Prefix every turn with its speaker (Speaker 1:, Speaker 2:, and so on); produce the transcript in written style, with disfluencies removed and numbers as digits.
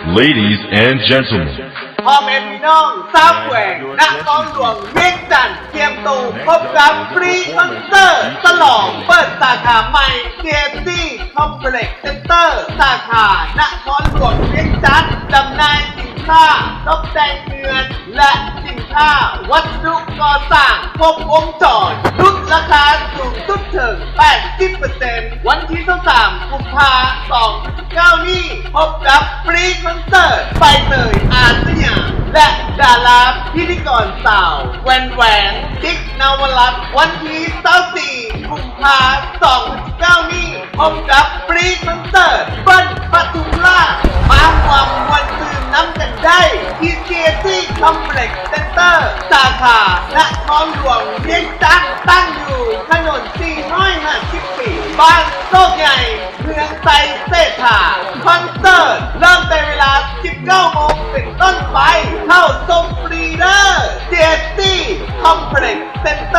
Speaker 1: Ladies and gentlemen,
Speaker 2: พ่อแม่พี่น้องสาวแขวงนครหลวงเวียงจันทร์เตรียมตัวพบกับฟรีคอนเสิร์ตฉลองเปิดสาขาใหม่ CFC Complex Center สาขานครหลวงเวียงจันทร์จำหน่ายสินค้าตกแต่งเรือนและสินค้าวัสดุก่อสร้างครบวงจรลดราคาสูงสุดถึง 80% วันที่23 กุมภาพันธ์ 2019 นี้พบกับฟรีคอนเสิร์ตใบเตยอาสยามและดาราพิธีกรสาวแหวนติ๊กนวรัตน์วันที่24 กุมภาพันธ์ 2019 นี้พบกับฟรีคอนเสิร์ตเบิ้ลปทุมราชมาความวันตื่นน้ำกันได้ที่ CFC Complex Center สาขานครหลวงเวียงจันทร์ตั้งอยู่ถนน454บ้านโซกใหญ่เมืองไซเศรษฐาคอนเสิร์ตเริ่มในเวลา 19 โมงเป็นต้นไปเข้าชมฟรีเด้อ CFC Complex Center